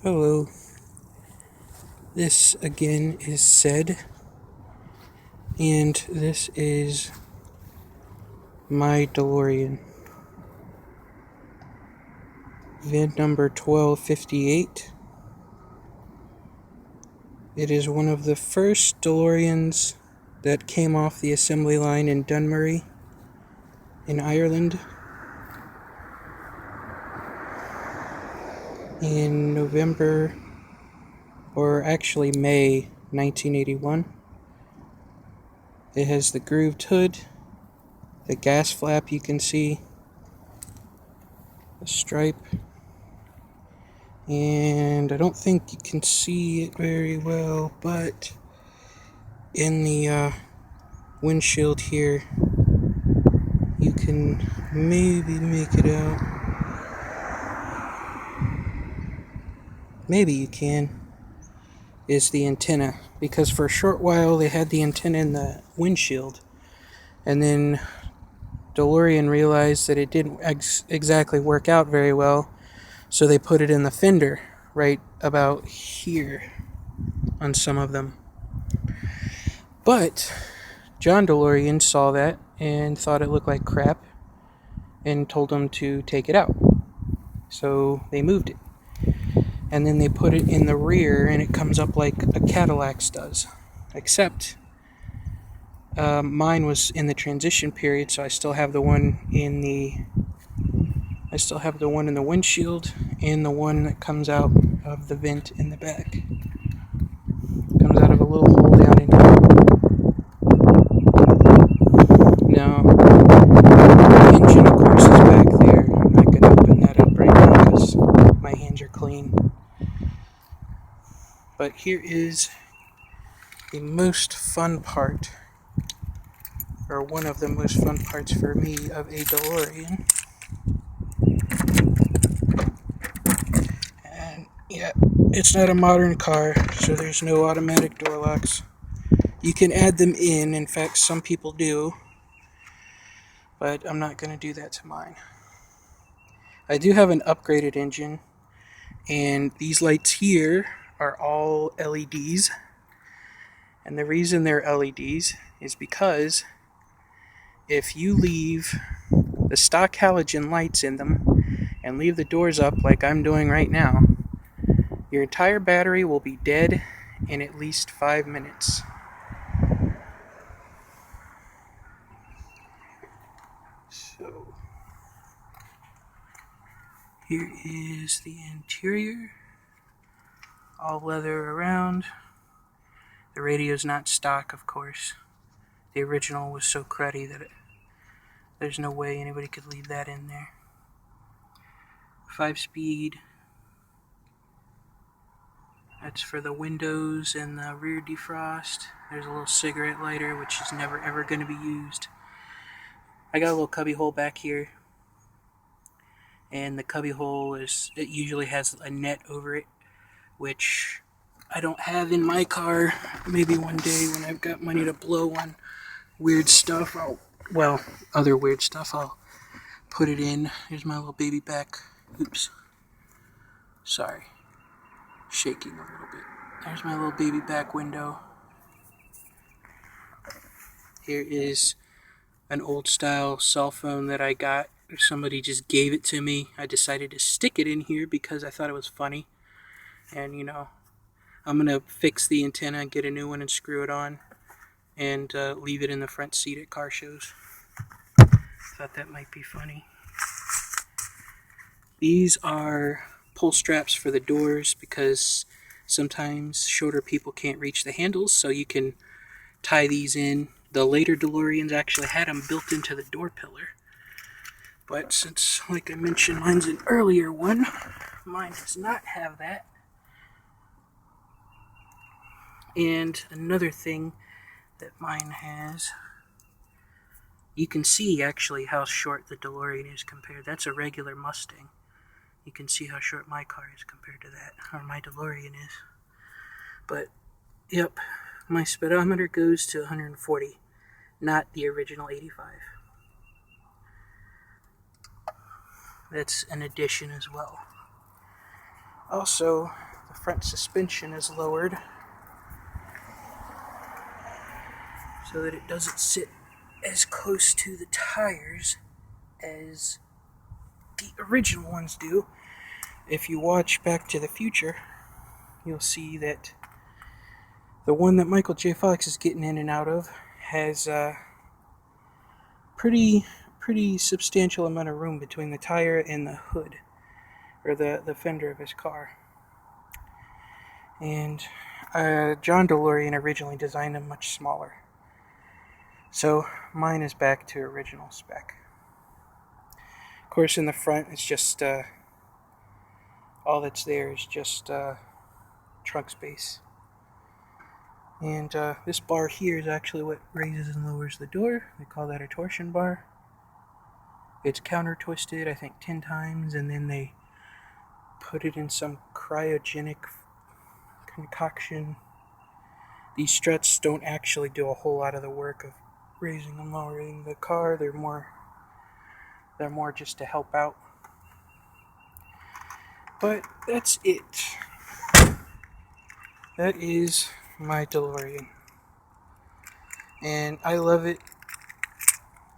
Hello, this again is said, and this is my DeLorean. VIN number 1258. It is one of the first DeLoreans that came off the assembly line in Dunmurry, in Ireland, in November, or actually May 1981. It has the grooved hood, the gas flap you can see, the stripe, and I don't think you can see it very well, but in the windshield here, you can maybe make it out. Maybe you can. Is the antenna, because for a short while they had the antenna in the windshield, and then DeLorean realized that it didn't exactly work out very well, so they put it in the fender right about here on some of them. But John DeLorean saw that and thought it looked like crap and told them to take it out. So they moved it. And then they put it in the rear and it comes up like a Cadillac's does. Except mine was in the transition period, so I still have the one in the windshield and the one that comes out of the vent in the back. Comes out of a little hole down in here. Now, the engine, of course, is back there. I'm not going to open that up right now because my hands are clean. But here is the most fun part, or one of the most fun parts for me of a DeLorean. And yeah, it's not a modern car, so there's no automatic door locks. You can add them in fact some people do, but I'm not going to do that to mine. I do have an upgraded engine, and these lights here are all LEDs. And the reason they're LEDs is because if you leave the stock halogen lights in them and leave the doors up like I'm doing right now, your entire battery will be dead in at least 5 minutes. So, here is the interior. All leather around. The radio's not stock, of course. The original was so cruddy that there's no way anybody could leave that in there. 5-speed. That's for the windows and the rear defrost. There's a little cigarette lighter, which is never ever going to be used. I got a little cubby hole back here, and the cubby hole it usually has a net over it, which I don't have in my car. Maybe one day when I've got money to blow on weird stuff, other weird stuff, I'll put it in. Here's my little baby back. Oops. Sorry. Shaking a little bit. There's my little baby back window. Here is an old style cell phone that I got. Somebody just gave it to me. I decided to stick it in here because I thought it was funny. And I'm going to fix the antenna, get a new one and screw it on, and leave it in the front seat at car shows. Thought that might be funny. These are pull straps for the doors because sometimes shorter people can't reach the handles, so you can tie these in. The later DeLoreans actually had them built into the door pillar. But since, like I mentioned, mine's an earlier one, mine does not have that. And another thing that mine has, you can see actually how short the DeLorean is compared. That's a regular Mustang. You can see how short my car is compared to that, or my DeLorean is. But, yep, my speedometer goes to 140, not the original 85. That's an addition as well. Also, front suspension is lowered so that it doesn't sit as close to the tires as the original ones do. If you watch Back to the Future, you'll see that the one that Michael J. Fox is getting in and out of has a pretty substantial amount of room between the tire and the hood, or the fender of his car. And John Delorean originally designed them much smaller. So mine is back to original spec. Of course, in the front, it's just all that's there is just trunk space. And this bar here is actually what raises and lowers the door. They call that a torsion bar. It's counter twisted, I think, 10 times, and then they put it in some cryogenic concoction. These struts don't actually do a whole lot of the work of raising and lowering the car. They're more just to help out. But that's it. That is my DeLorean. And I love it.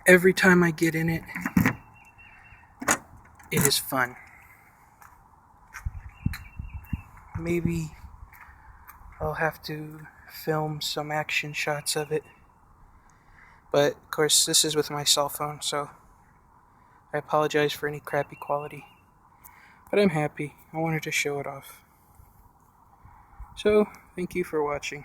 Every time I get in it, it is fun. Maybe I'll have to film some action shots of it. But, of course, this is with my cell phone, so I apologize for any crappy quality. But I'm happy. I wanted to show it off. So, thank you for watching.